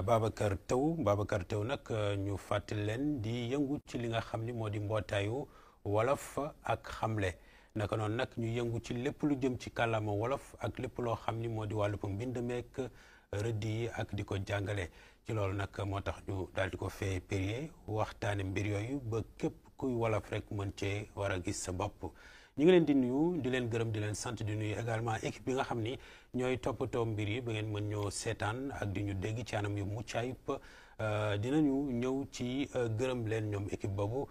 Babacar Tew nag ñu fàttali leen di yëngu ci li nga xam ni moo di mbootaayu wolof ak xamle naka noonu nag ñu yëngu ci lépp lu jëm ci kàllaama wolof ak lépp loo xam ni moo di wàllu mbind meek rëdd yi ak di ko jàngale ci loolu nag moo tax ñu daal di ko fee périer waxtaane mbir yooyu ba képp kuy wolof rek mën cee war a gis sa bopp. ñu ngi leen di nuyu di leen gërëm di leen sant di nuyu également équipe bi nga xam ni ñooy toppatoo mbir yi ba ngeen mën ñoo seetaan ak di ñu dégg ci anam yu mucc ayib dinañu ñëw ci gërëm leen ñoom équipe boobu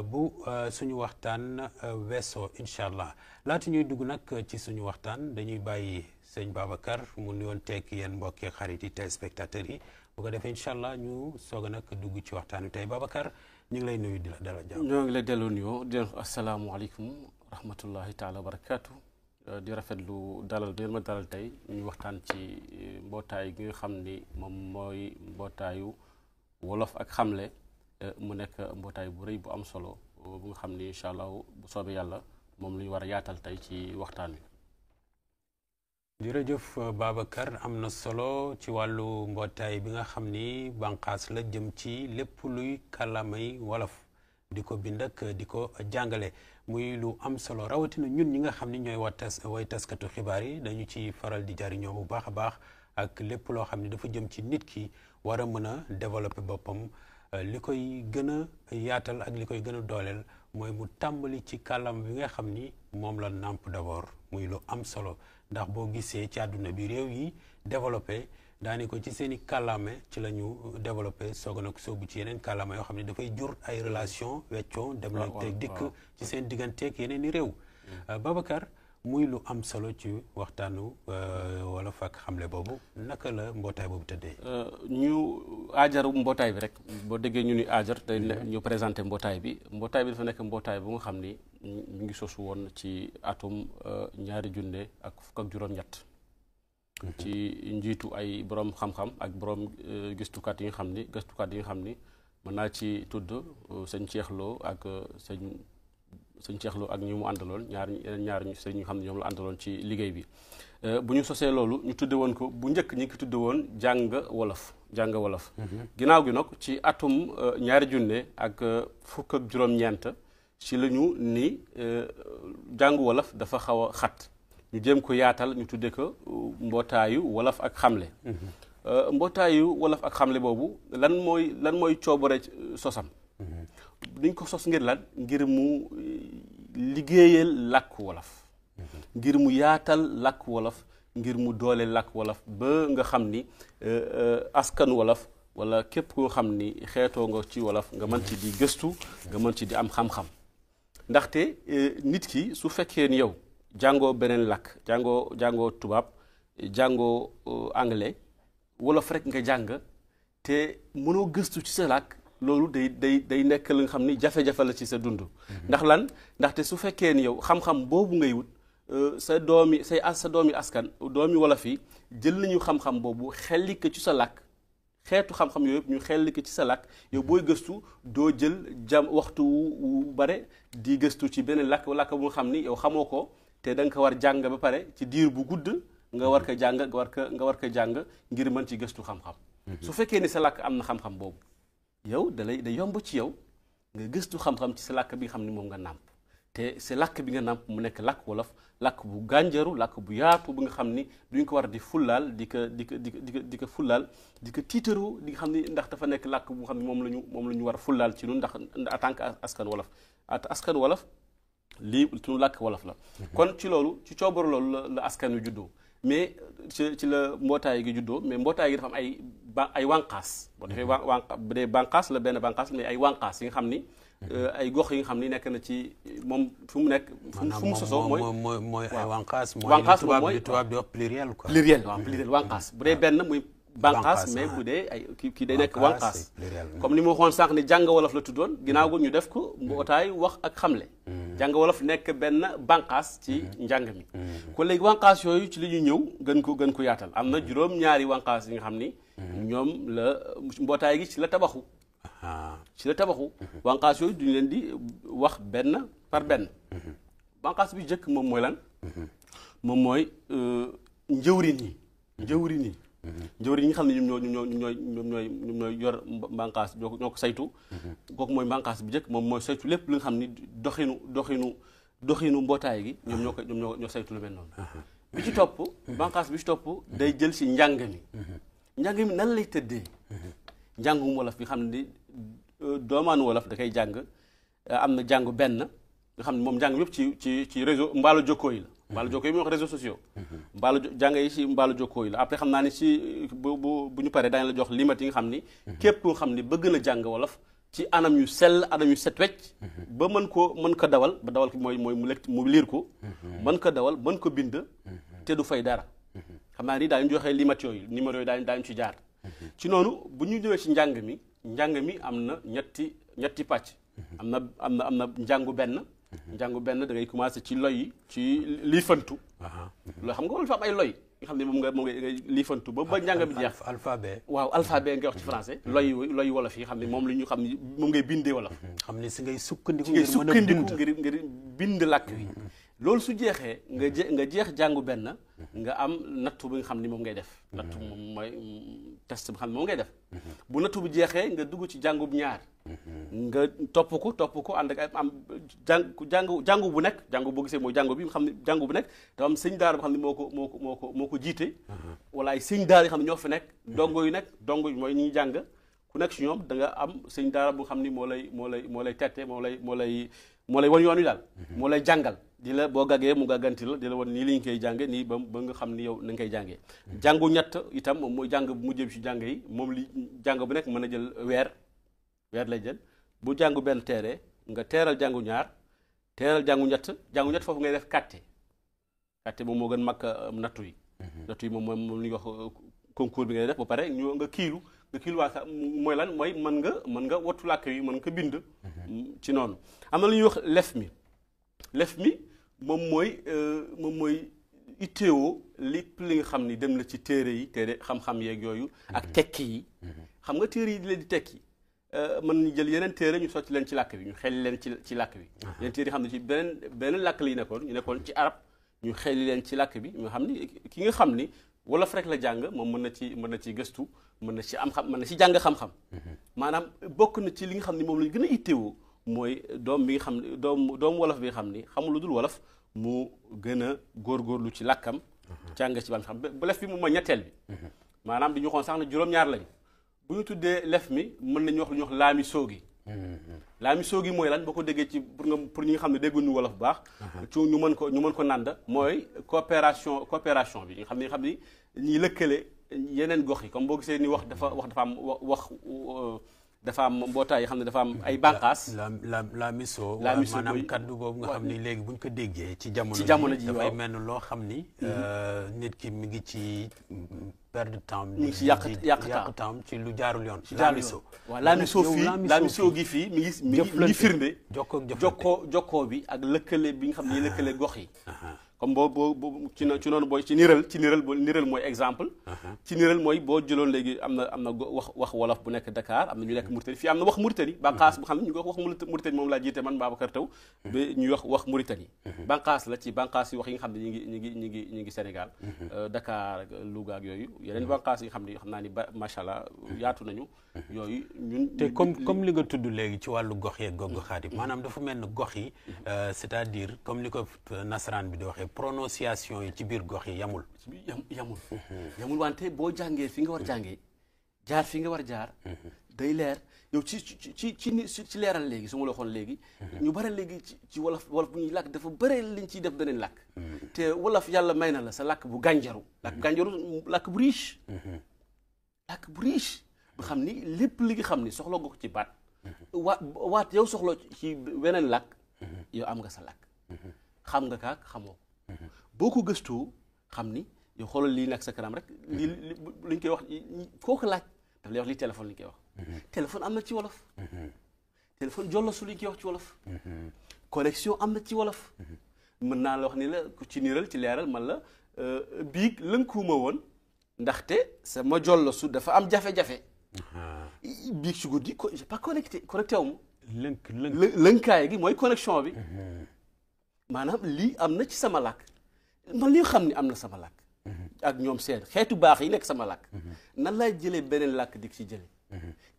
bu suñu waxtaan weesoo incha allah laata ñuy dugg nag ci suñu waxtaan dañuy bàyyi sëñ Babacar mu nuyoon tekki yéen mbokki xarit yi téléspectateurs yi bu ko defee incha allah ñu soog a nag dugg ci waxtaan wi tey Babacar ñu ngi lay nuyu di la dalal jàmm. ñoo ngi lay delloo nuyoo di leen asalaamaaleykum rahmatullahi taala barakaatu di rafetlu dalal bi ma dalal tey ñu waxtaan ci mbootaay gi nga xam ni moom mooy mbootaayu wolof ak xamle mu nekk mbootaay bu rëy bu am solo bu nga xam ni incha allah bu soobee yàlla moom la ñu war a yaatal tey ci waxtaan wi. jërëjëf Babacar am na solo ci wàllu mbootaay bi nga xam ni bànqaas la jëm ci lépp luy kàllaamay wolof di ko bind ak di ko jàngale muy lu am solo rawatina ñun ñi nga xam ni ñooy way taskatu xibaar yi dañu ci faral di jariñoo bu baax a baax ak lépp loo xam ni dafa jëm ci nit ki war a mën a développer boppam li koy gën a yaatal ak li koy gën a dooleel mooy mu tàmbali ci kàllaama bi nga xam ni moom la nàmp d'abord muy lu am solo ndax boo gisee ci àdduna bi réew yi développé daani ko ci seen i kàllaame ci la ñu développé soog nag soobu ci yeneen kàllaama yoo xam ne dafay jur ay relation weccoo dem leen teg dikk ci seen digganteeg yeneen i réew Babacar muy lu am solo ci waxtaanu wolof ak xamle boobu naka la mbootaay boobu tëddee ñu aajaru mbootaay bi rek boo déggee ñu ni aajar day ñu présenté mbootaay bi dafa nekk mbootaay bu nga xam ni ñu ngi sosu woon ci atum 2000 ak fukk ak juróom-ñett ci njiitu ay borom xam-xam ak borom gëstukat yi nga xam ni mën naa ci tudd sëñ Cheikh Lo ak sëñ Cheikh Lo ak ñi mu àndaloon ñaar ñu sëñ ñi nga xam ne ñoom la àndaloon ci liggéey bi bu ñu sosee loolu ñu tudde woon ko bu njëkk ñi ngi tudde woon jàng wolof ginnaaw gi nag ci atum 2000 ak fukk ak juróom-ñeent ci la ñu ni jàngu wolof dafa xaw a xat ñu jéem ko yaatal ñu tudde ko mbootaayu wolof ak xamle mbootaayu wolof ak xamle boobu lan mooy coobare sosam dañ ko sos ngir lan ngir mu liggéeyal làkk wolof ngir mu yaatal làkk wolof ngir mu dooleel làkk wolof ba nga xam ni askan wolof wala képp koo xam ni xeetoo nga ci wolof nga mën ci di gëstu nga mën ci di am xam-xam ndaxte nit ki su fekkee ni yow jàngoo beneen làkk jàngoo tubaab jàngoo anglais wolof rek nga jàng te mënoo gëstu ci sa làkk loolu day nekk la nga xam ni jafe-jafe la ci sa dund ndax lan ndaxte su fekkee ni yow xam-xam boobu ngay wut sa doomi askan doomi wolof yi jël nañu xam-xam boobu xelli ko ci sa làkk xeetu xam-xam yooyu yëpp ñu xelli ko ci sa làkk yow booy gëstu doo jël waxtu wu bare di gëstu ci beneen làkk bu nga xam ni yow xamoo ko te da nga ko war jàng ba pare ci diir bu gudd nga war ko jàng nga war ko jàng ngir mën ci gëstu xam-xam su fekkee ni sa làkk am na xam-xam boobu yow da yomb ci yow nga gëstu xam-xam ci sa làkk bi nga xam ni moom nga nàmp te sa làkk bi nga nàmp mu nekk làkk wolof làkk bu gànjaru làkk bu yaatu bi nga xam ni duñ ko war di fullaal di ko fullaal di ko tiitaroo di nga xam ni ndax dafa nekk làkk bu nga xam ni moom la ñu war a fullaal ci ñun ndax en tant que askan wolof lii suñu làkk wolof la kon ci loolu ci coobaru loolu la askan wi juddoo mais ci la mbootaay gi juddoo mais mbootaay gi dafa am ay wànqaas boo defee bu dee bànqaas la benn bànqaas mais ay wànqaas yi nga xam ni ay gox yi nga xam ni nekk na ci moom fu mu nekk fu mu sosoo mooy ay wànqaas mooy tubaab di wax pluriel quoi pluriel wànqaas bu dee benn muy bànqaas mais bu dee ay kii day nekk wànqaas comme ni ma waxoon sànq ni jàng wolof la tuddoon ginnaaw ko ñu def ko mbootaay wax ak xamle jàng wolof nekk benn bànqaas ci njàng mi kon léegi wànqaas yooyu ci li ñuy ñëw gën ko yaatal am na juróom-ñaari wànqaas yi nga xam ni ñoom la mbootaay gi ci la tabaxu wànqaas yooyu duñu leen di wax benn par benn wànqaas bi jëkk moom mooy lan moom mooy njëwrin yi njëwriñ yi nga xam ne ñoom ñooy yor bànqaas ñoo ko saytu kooku mooy bànqaas bu njëkk moom mooy saytu lépp li nga xam ni doxinu mbootaay gi ñoom ñoo saytu lu mel noonu bi ci topp bànqaas bi ci topp day jël si njàng mi nan lay tëddee njàngum wolof bi xam ne doomaanu wolof da koy jàng am na jàngu benn nga xam ne moom njàng yëpp ci réseau mbaalu jokkoo yi la mbaalu jokkoo yi muy wax réseaux sociaux jàng yi ci mbaalu jokkoo yi la après xam naa ni si bu ñu paree daañu la jox limite yi nga xam ni képp nga xam ni bëgg na jàng wolof ci anam yu sell anam yu set wecc ba mën ko dawal ba dawal ko mooy mu liir ko mën ko dawal mën ko bind te du fay dara xam naa ni daañu joxee limite yooyu numéro yooyu daañu ci jaar ci noonu bu ñu ñëwee ci njàng mi am na ñetti pàcc am na njàngu benn da ngay commencé ci loy yi ci liifantu loo xam nga wala fa am ay loy nga xam ne moom ngay liifantu ba njàng bi jeex alphabet waaw alphabet ngay wax ci français loy wolof yi xam ne moom la ñu xam ne moom ngay bindee wolof xam ne si ngay sukkandiku ngir bind làkk wi loolu su jeexee nga jeex jàngu benn nga am nattu bi nga xam ni moom ngay def nattu moom mooy test bi xam ne moom ngay def bu nattu bi jeexee nga dugg ci jàngu bu ñaar nga topp ko ànd ak am jàngu bu nekk jàngu boo gisee mooy jàngu bi nga xam ne jàngu bu nekk dafa am sëñ daara boo xam ne moo ko jiite wala ay sëñ daara yoo xam ne ñoo fi nekk dongo yu mooy ñuy jàng ku nekk si ñoom da nga am sëñ daara bu xam ni moo lay tette moo lay wan yoon wi daal moo lay jàngal di la boo gaggee mu gàgganti la di la wan nii li ñu koy jànge nii ba nga xam ni yow na nga koy jàngee jàngu ñett itam moom mooy jàng bu mujjee bi si jàng yi moom li jàng bu nekk mën a jël weer lay jël bu jàngu benn teeree nga teeral jàngu ñaar teeral jàngu ñett foofu ngay def kàtte moom moo gën mag nattu yi moom lu ñuy wax concours bi ngay def ba pare nga kiilu waa mooy lan mooy mën nga wattu làkk yi mën nga ko bind ci noonu am na lu ñuy wax lef mi moom mooy itteewoo lépp li nga xam ni dem na ci téere xam-xam yeeg yooyu ak tekki yi xam nga téere yi di leen di tekki mën ñu jël yeneen téere ñu sotti leen ci làkk bi ñu xel leen ci làkk bi yeneen téere yi xam ne ci beneen làkk la ñu nekkoon ci arab ñu xel leen ci làkk bi nga xam ni ki nga xam ni wolof rek la jàng moom mën na ci gëstu mën na ci jàng xam-xam maanaam bokk na ci li nga xam ni moom la ñu gën a itteewoo mooy doom bi nga xam ne doom wolof bi nga xam ni xamul lu dul wolof mu gën a góorgóorlu ci làkkam jàng ci ba xam bu lef bi moom mooy ñetteel bi maanaam di ñu xoon sax na juróom-ñaar lañu bu ñu tuddee lef mi mën nañu wax lu ñuy wax laami soogi mooy lan boo ko déggee ci pour ñi nga xam ne dégguñu wolof bu baax ci ñu mën ko nànd mooy coopération bi nga xam ni ñuy lëkkale yeneen gox yi comme boo gisee ni dafa am mbootaay yi xam ne dafa am ay bànqaas la miso maanaam kaddu boobu nga xam ni léegi buñ ko déggee ci jamono ji dafay mel ni loo xam ni nit ki mi ngi ci perte de temps mi ngi ci yàq temps ci lu jaarul yoon la miso waaw la miso gi fii mi ngi firnde jokkoo bi ak lëkkale bi nga xam ne lëkkale gox yi comme boo ci noonu booy ci niral mooy exemple ci niral mooy boo jëloon léegi am na wax wolof bu nekk Dakar am na ñu nekk Mauritanie fii am na wax Mauritanie bànqaas bu xam ne ñu ngi wax Mauritanie moom laa jiite man Babacar Taw ba ñuy wax Mauritanie bànqaas la ci bànqaas yi wax yi nga xam ne ñi ngi Sénégal Dakar ak Louga ak yooyu yeneen bànqaas yi nga xam ne xam naa ni macha allah yaatu nañu yooyu ñun te comme li nga tudd léegi ci wàllu gox yeeg gox-goxaat yi maanaam dafa mel ni gox yi c'est-à-dire comme li ko nasaraan bi di waxee prononciation yi ci biir gox yi yamul wante boo jàngee fi nga war jàngee jaar fi nga war jaar day leer yow ci leeral léegi su ma la waxoon léegi ñu bare léegi ci wolof bu ñuy làkk dafa bare liñ ciy def beneen làkk te wolof yàlla may na la sa làkk bu gànjaru làkk bu riche ba xam ni lépp li nga xam ni soxla nga ko ci baat waat yow soxla ci weneen làkk yow am nga sa làkk xam nga kaak xamoo boo ko gëstoo xam ni yow xoolal lii nag sa kanam rek li ñu koy wax koo ko laaj daf lay wax lii téléphone li ñu koy wax téléphone am na ci wolof téléphone jollosu li ñu koy wax ci wolof connexion am na ci wolof mën naa la wax ni la ci niiral ci leeral man la biig lënkuuma woon ndaxte sama jollosu dafa am jafe-jafe biig ci guddi j'ai pas connecté wu ma lënkaay gi mooy connexion bi maanaam lii am na ci sama làkk man li xam ni am na sama làkk ak ñoom seen xeetu baax yi nekk sama làkk nan laay jëlee beneen làkk di ci jële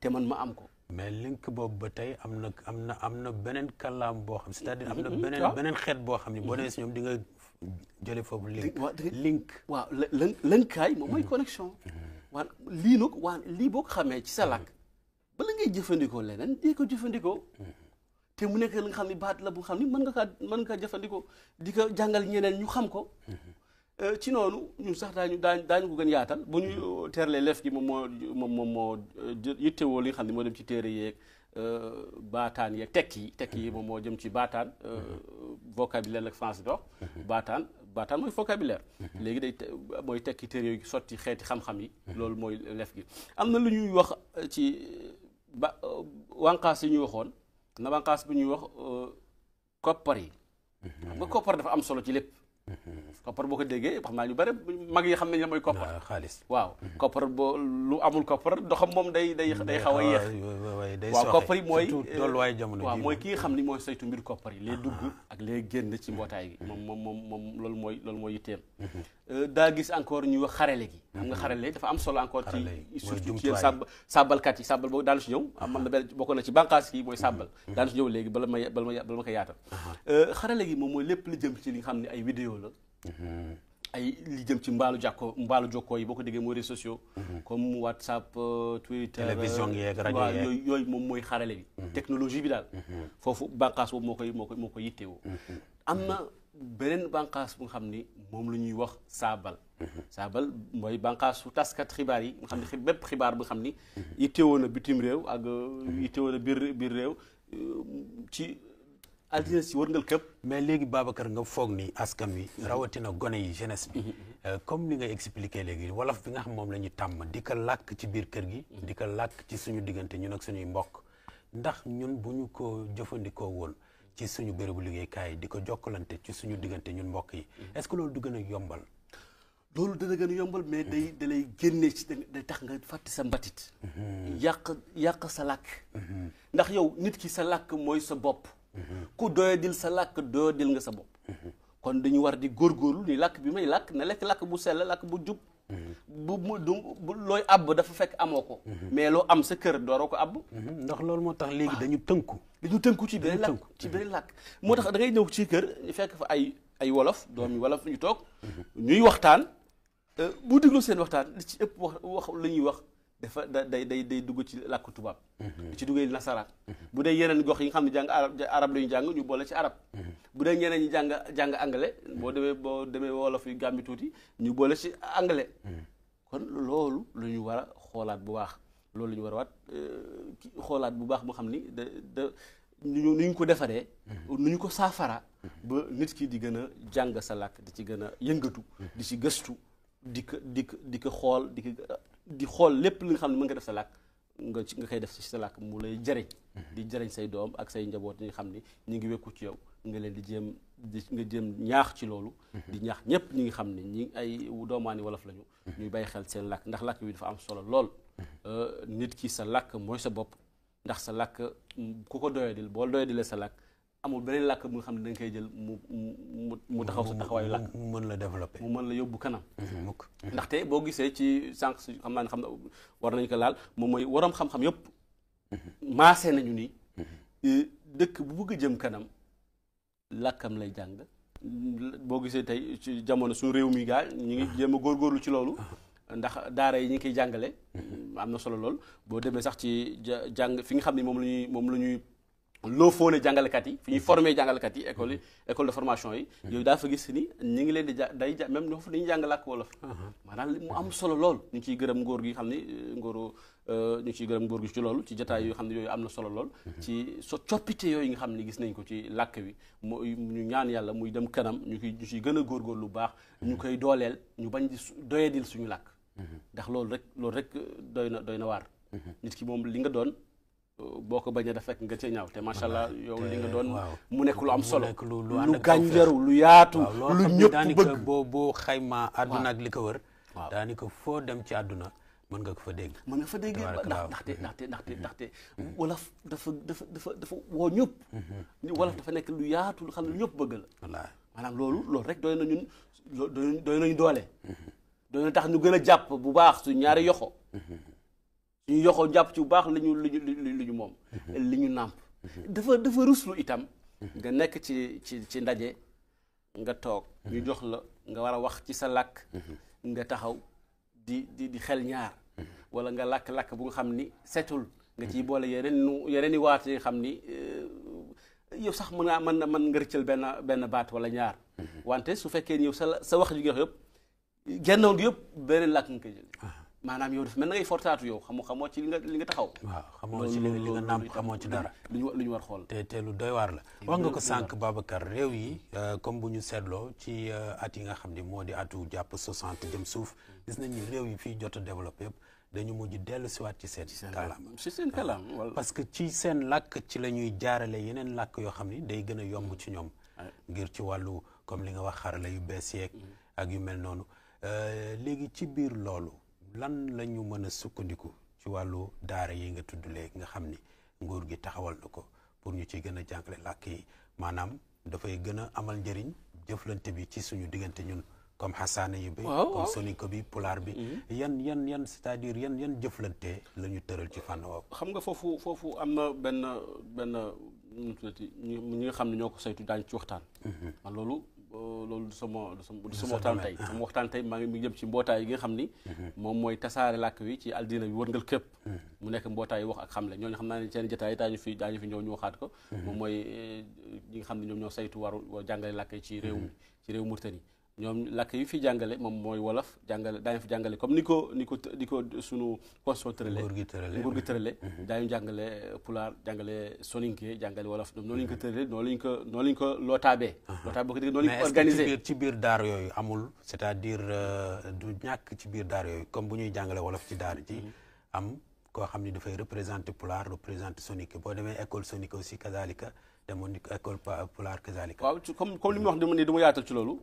te man ma am ko mais link boobu ba tey am na beneen kàllaam boo xam c'est-à-dire am na beneen xeet boo xam ne boo demee si ñoom di nga jële foofu link waaw lënkaay moom mooy connexion waa lii nag waa lii boo ko xamee ci sa làkk bala ngay jëfandikoo leneen di ko jëfandikoo te mu nekk la nga xam ne baat la bu xam ni mën nga kaa jëfandikoo di ko jàngal ñeneen ñu xam ko ci noonu ñun sax daañu ko gën yaatal bu ñu teerlee lef gi moom moo yittewoo li nga xam ne moo dem ci téere yeeg baataan yeeg tekki yi moom moo jëm ci baataan vocabulaire ak français dox baataan mooy vocabulaire léegi day mooy tekki téere yooyu sotti xeeti xam-xam yi loolu mooy lef gi am na lu ñuy wax ci wànqaas yi ñuy waxoon na wànqaas bi ñuy wax koppar yi xam nga koppar dafa am solo ci lépp koppar boo ko déggee xam naa ñu bëri mag yi xam nañ la mooy koppar xaalis waaw koppar boo lu amul koppar doxam moom day xaw a yéex waaw koppar yi mooy tolluwaay jamono waaw mooy ki nga xam ni mooy saytu mbir koppar yi lay dugg ak lay génn ci mbootaay gi moom loolu mooy yitteem daa gis encore ñuy wax xarale gi xam nga xarale dafa am solo encore ci surtout ci sàbbalkat yi sàbbal boobu daanu si ñëw man na benn bokk na ci bànqaas yi mooy sàbbal daanu si ñëw léegi bala ma ko yaatal xarale gi moom mooy lépp li jëm ci li nga xam ne ay vidéo la ay li jëm ci mbaalu jokkoo yi boo ko déggee mooy réseaux sociaux comme WhatsApp Twitter télévision yeeg rajo yeeg yooyu moom mooy xarale bi technologie bi daal foofu bànqaas boobu moo koy yittewoo am na beneen bànqaas bu nga xam ni moom la ñuy wax saabal mooy bànqaasu taskat xibaar yi nga xam ne bépp xibaar bu nga xam ni yittewoo na bitim réew ak yittewoo na biir réew ci àddina si wërngal këpp mais léegi Babacar nga foog ni askan wi rawatina gone yi jeunesse bi comme li nga expliqué léegi wolof bi nga xam moom la ñu tàmm di ko làkk ci biir kër gi di ko làkk ci suñu diggante ñun ak suñuy mbokk ndax ñun bu ñu ko jëfandikoo woon ci suñu bérébu liggéeykaay di ko jokkalante ci suñu diggante ñun mbokk yi est-ce que loolu du gën a yombal loolu dana gën a yombal mais da lay génne ci day tax nga fàtte sa mbatit yàq sa làkk ndax yow nit ki sa làkk mooy sa bopp ku doyadil sa làkk doyadil nga sa bopp kon dañu war di góorgóorlu ni làkk bi may làkk na lekk làkk bu sell làkk bu jub bu looy àbb dafa fekk amoo ko mais loo am sa kër dooroo ko àbb ndax loolu moo tax léegi dañu tënku ci beneen làkk moo tax da ngay ñëw ci kër fekk fa ay wolof doomi wolof ñu toog ñuy waxtaan bu déglu seen waxtaan li ci ëpp wax la ñuy wax dafa day dugg ci làkk tubaab di ci duggee nasaraan bu dee yeneen gox yi nga xam ne jàng arab la ñu jàng ñu boole ci arab bu dee ñeneen ñi jàng anglais boo demee wolof yu gàmbi tuuti ñu boole ci anglais kon loolu la ñu war a xoolaat bu baax loolu la ñu war a waat xoolaat bu baax moo xam ni nu ñu ko defaree nu ñu ko saafara ba nit ki di gën a jàng sa làkk di ci gën a yëngatu di ci gëstu di ko xool di xool lépp li nga xam ne mën nga def sa làkk nga koy def ci sa làkk mu lay jëriñ di jëriñ say doom ak say njaboot ñi nga xam ni ñu ngi wekku ci yow nga leen nga jéem ñaax ci loolu di ñaax ñëpp ñi nga xam ne ñi ay doomaani wolof lañu ñuy bàyyi xel seen làkk ndax làkk bi dafa am solo lool nit ki sa làkk mooy sa bopp ndax sa làkk ku ko doyadil boo doyadilee sa làkk amul beneen làkk bu nga xam ne da nga koy jël mu taxaw sa taxawaayu làkk mu mën la développer mu mën la yóbbu kanam ndaxte boo gisee ci sànq xam naa ne xam na war nañu ko laal moom mooy waroom xam-xam yëpp maase nañu ni dëkk bu bëgg a jëm kanam làkkam lay jàng boo gisee tey ci jamono suñu réew mi gaa ñu ngi jéem a góorgóorlu ci loolu ndax daara yi ñu ngi koy jàngale am na solo lool boo demee sax ci jàng fi nga xam ne moom la ñuy loo foone jàngalekat yi fi ñuy formé jàngalekat yi école de formation yi yooyu daa fa gis ni ñu ngi leen di même ñoo fa dañuy jàng làkk wolof maanaam mu am solo lool ñu ngi ciy gërëm ngóor gi xam ni ñu ngi ciy gërëm ngóor gi ci loolu ci jotaay yoo xam ne yooyu am na solo lool ci coppite yooyu nga xam ne gis nañ ko ci làkk wi ñu ñaan yàlla muy dem kanam ñu ciy gën a góorgóorlu lu baax ñu koy dooleel ñu bañ di doyadil suñu làkk ndax loolu rek doy na waar nit ki moom li nga doon boo ko bañee dafa fekk nga cee ñaaw te macha allah yow li nga doon mu nekk lu am solo lu gànjaru lu yaatu lu ñëpp bëgg boo xayma àdduna ak li ko wër daanaka foo dem ci àdduna mën nga ko fa dégg ndaxte wolof dafa woo ñëpp wolof dafa nekk lu yaatu lu xam ne lu ñëpp bëgg la maanaam loolu rek doy nañu doole doona tax ñu gën a jàpp bu baax su ñaari yoxo suñu yoxo jàpp ci bu baax li ñu moom li ñu nàmp dafa ruslu itam nga nekk ci ndaje nga toog ñu jox la nga war a wax ci sa làkk nga taxaw di xel ñaar wala nga làkk-làkk bu nga xam ni setul nga ciy boole yeneen i waat yi nga xam ni yow sax mën nga rëccal benn baat wala ñaar wante su fekkee ni yow sa wax ji nga wax yëpp gennoon gi yëpp beneen làkk nga koy jël maanaam yow dafa mel na ngay fortaatu yow xamoo ci li nga taxaw. waaw xamoo ci li nga nàmp xamoo ci dara. lu ñu war xool. te lu doy waar la. wax nga ko sànq Babacar réew yi comme bu ñu seetloo ci at yi nga xam ni moo di atu jàpp 60 jëm suuf gis nañ ni réew yi fii jot a développé yëpp dañu mujj dellu siwaat ci seen kàllaama. ci seen kàllaama wala. parce que ci seen làkk ci la ñuy jaarale yeneen làkk yoo xam ni day gën a yomb ci ñoom. ngir ci wàllu comme li nga wax xarala yu bees yeeg ak yu mel noonu léegi ci biir loolu. lan la ñu mën a sukkandiku ci wàllu daara yi nga tudd léegi nga xam ni nguur gi taxawal na ko pour ñu ci gën a jàngale làkk yi maanaam dafay gën a amal njëriñ jëflante bi ci suñu diggante ñun comme xasaane yi bi comme soninko bi pulaar bi yan c'est-à-dire yan jëflante la ñu tëral ci fànn woowu. xam nga foofu am na benn nu tuddati ñi nga xam ne ñoo ko saytu daañu ci waxtaan man loolu du sama waxtaan tey sama waxtaan tey maa ngi jëm ci mbootaay yi nga xam ni moom mooy tasaare làkk wi ci àddina bi wërngal képp mu nekk mbootaay wax ak xamle ñooñu xam naa ne seen jotaay daañu fi ñëw ñu waxaat ko moom mooy ñi nga xam ne ñoom ñoo saytu waru jàngale làkk yi ci réew Mauritanie ñoom làkk yi fi jàngale moom mooy wolof jàngale daañu fi jàngale comme ni ko sunu constitution tërale nguur gi tërale daañu jàngale pulaar jàngale soninke jàngale wolof ñoom noonu lañu ko tërale noonu lañu ko lootaabee boo ko dégg noonu lañu ko organisé mais ci biir daara yooyu amul c'est-à-dire du ñàkk ci biir daara yooyu comme bu ñuy jàngale wolof ci daara ji am koo xam ni dafay représenter pulaar représenter soninke boo demee école soninke aussi kazalika demoon ni école pulaar kazalika. waaw comme li mu wax dama yaatal ci loolu.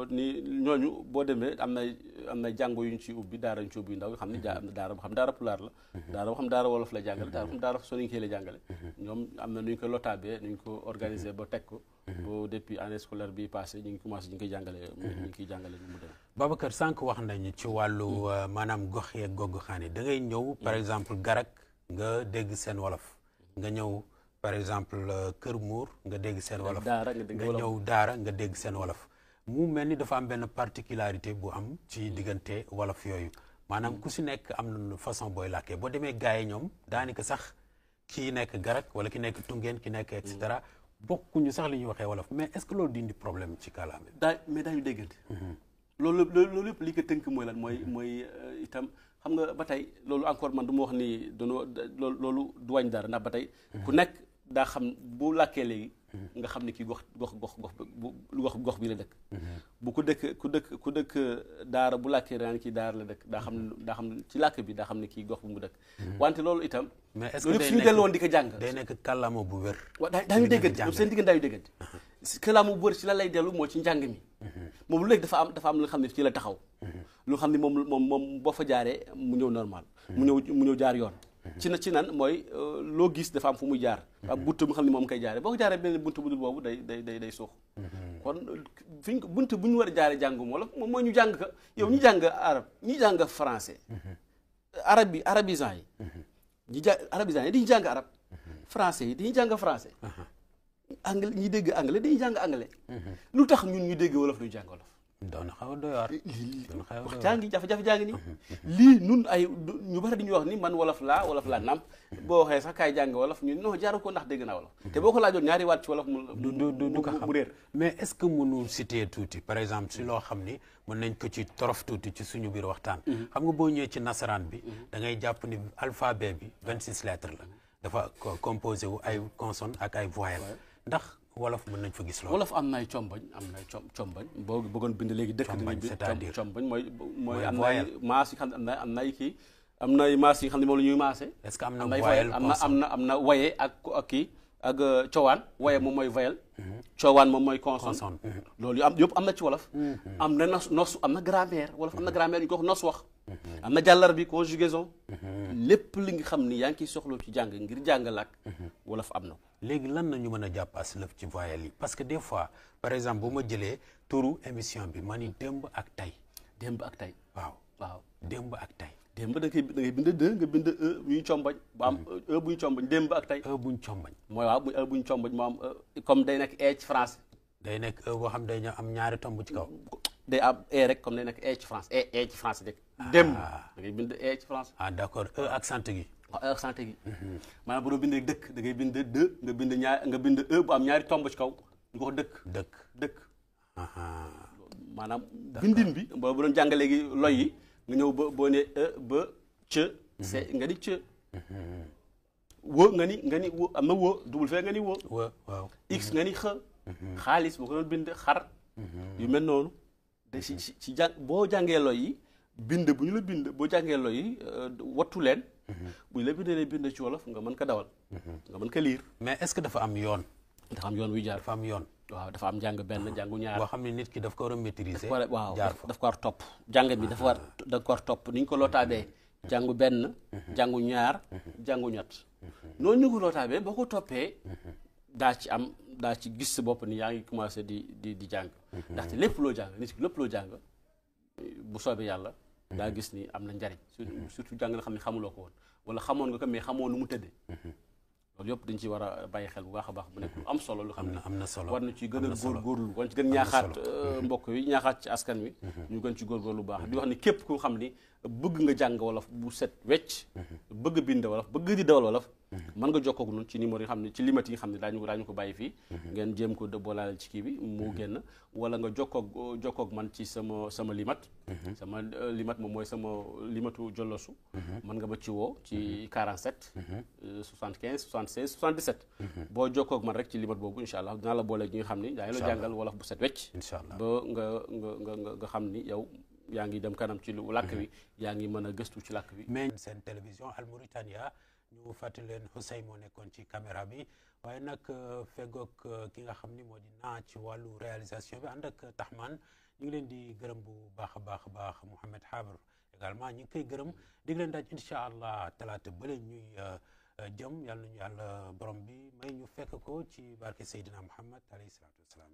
ni ñooñu boo demee am na jàngo yu ñu ci ubbi daara yu ñu ci ubbi ndaw yoo xam ne daara boo xam daara pulaar la. daara boo xam daara wolof la jàngale daara boo xam daara soninke la jàngale. ñoom am na nu ñu ko lotaabee nu ñu ko organisé ba teg ko. ba depuis année scolaire bi passé ñu ngi commencé ñu ngi koy jàngale. ñu ngi koy jàngale ñu mu dem. Babacar sànq wax nañu ci wàllu maanaam gox yeeg gogg xaan yi da ngay ñëw par exemple Garak nga dégg seen wolof nga ñëw. par exemple Kër Muur nga dégg seen wolof nga ñëw Daara nga dégg seen wolof mu mel ni dafa am benn particularité bu am ci diggante wolof yooyu maanaam ku si nekk am na façon booy làkkee boo demee gars yi ñoom daanaka sax kii nekk Garak wala ki nekk Tungeen ki nekk et cetera bokkuñu sax li ñuy waxee wolof mais est-ce que loolu dindi problème ci kàllaame mais daañu déggante loolu yëpp li ko tënk mooy lan mooy itam xam nga ba tey loolu encore man du ma wax ni loolu du wàññi dara ndax ba tey ku nekk daa xam bu làkkee léegi nga xam ne kii gox bi la dëkk bu ku dëkk daara bu làkkee daan kii daara la dëkk daa xam ci làkk bi daa xam ne kii gox bu mu dëkk wante loolu itam mais est-ce loolu yëpp suñu delloon di ko jàng day nekk kàllaama bu wér waaw daañu déggante ñoom seen diggante daañu déggante kàllaama bu wér ci la lay dellu moo ci njàng mi moom lu léegi dafa am lu nga xam ne ci la taxaw lu xam ne moom boo fa jaaree mu ñëw normal mu ñëw jaar yoon ci nan mooy loo gis dafa am fu muy jaar ak bunt mu xam ne moom koy jaaree boo ko jaaree benn bunt bu dul boobu day suux kon fiñ ko bunt bu ñu war a jaaree jàngum wala moom mooy ñu jàng ka yow ñi jàng arab ñi jàng français arabisant yi dañuy jàng arab français yi dañuy jàng français anglais ñi dégg anglais dañuy jàng anglais lu tax ñun ñu dégg wolof ñu jàng wolof doon xaw a doy waar wax jàngi jafe-jafe jàngi ni lii nun ay ñu bari dañuy wax ni man wolof laa nàmp boo waxee sax kaay jàng wolof ñu non jaaru ko ndax dégg naa wolof te boo ko laajoon ñaari waat ci wolof du ko xam mu réer mais est-ce que mënu citer tuuti par exemple si loo xam ni mën nañ ko ci torof tuuti ci suñu biir waxtaan xam nga boo ñëwee ci nasaraan bi da ngay jàpp ni alphabet bi 26 lettres la dafa composé wu ay consonnes ak ay voyelles ndax wolof mën nañ fa gis loolu wolof am na ay combañ boo bëggoon bind léegi dëkk c'est-à-dire combañ mooy am na ay maas yi xam ne am na ay kii am na ay maas yi xam ne moom la ñuy maase est-ce que am na voyelle am na waye ak kii ak coowaan waye moom mooy voyelle coowaan moom mooy consonne loolu yëpp am na ci wolof am na nos am na grammaire wolof am na grammaire ñu ko wax nos wax am na jàllar bi conjugaison lépp li nga xam ni yaa ngi ciy soxla ci jàng ngir jàng làkk wolof am na ko léegi lan nañu mën a jàpp aslëf ci voyelles yi parce que des fois par exemple bu ma jëlee turu émission bi ma ni démb ak tey démb ak tey. waaw démb ak tey. démb da ngay bind 2 nga bind e bu ñu combañ bu am e bu ñu combañ démb ak tey. e bu ñu combañ. mooy waaw e bu ñu combañ moo am comme day nekk e ci français. day nekk e boo xam day am ñaari tomb ci kaw. day am e rek comme day nekk e ci France e ci français rek. démb da ngay bind e ci France. d'accord e accent gi. waaw e accent gi. maanaam bu doo bindee dëkk da ngay bind 2 nga bind nga bind e bu am ñaari tomb ci kaw ñu ko wax dëkk. maanaam bindin bi bu doon jàng léegi loy yi nga ñëw ba boo ne e ba c c'est nga ni c wo nga ni wo am na wo double fe nga ni wo waaw x nga ni x xaalis boo ko doon bind xar yu mel noonu de ci jàng boo jàngee loy yi bind bu ñu la bind boo jàngee loy yi wattu leen bu ñu la bindee bind ci wolof nga mën ko dawal nga mën ko liir. mais est-ce que dafa am yoon. dafa am yoon wuy jaar. dafa am yoon. waaw dafa am jàng benn jàngu ñaar. boo xam ne nit ki daf ko war a maîtriser. waaw daf ko war topp. jàng bi dafa war da ko war topp ni ñu ko lootaabee. jàngu benn. jàngu ñaar. jàngu ñett. noonu ñu ko lootaabee boo ko toppee. daa ci gis sa bopp ni yaa ngi commencé di jàng. ndaxte lépp loo jàng nit ki lépp loo jàng bu soobee yàlla. daa gis ni am na njariñ surtout jàng na xam ne xamuloo ko woon wala xamoon nga ko mais xamoon nu mu tëddee. loolu yëpp dañ ci war a bàyyi xel bu baax a baax bu nekk lu am solo lu xam ne am na solo war na ci gën a góorgóorlu war na ci gën ñaaxaat mbokk yi ñaaxaat ci askan wi ñu gën ci góorgóorlu bu baax di wax ni képp ku xam ni bëgg nga jàng wolof bu set wecc bëgg bind wolof bëgg di dawal wolof mën nga jokkoog noonu ci numéro yi xam ne ci limite yi nga xam ne daañu ko bàyyi fii ngeen jéem ko boolaale ci kii bi mu génn wala nga jokkoog man ci sama limat sama limat moom mooy sama limatu jollosu mën nga ma ci woo ci 47 75 76 77 boo jokkoog man rek ci limat boobu incha allah dinaa la boole ñi nga xam ni daañu la jàngal wolof bu set wecc incha allah ba nga xam ni yow yaa ngi dem kanam ci làkk wi yaa ngi mën a gëstu ci làkk wi. mais seen télévision Al Mauritania ñu fàttali leen Hussein moo nekkoon ci caméra bi waaye nag feggoog ki nga xam ni moo di naa ci wàllu réalisation bi ànd ak Tahman ñu ngi leen di gërëm bu baax a baax Mouhamed Haber également ñu ngi koy gërëm di leen daaj incha allah talaata bële ñuy jëm yàlla nañu yàlla borom bi may ñu fekk ko ci barke Seydina Muhammad alayhi salaatu wasalaam.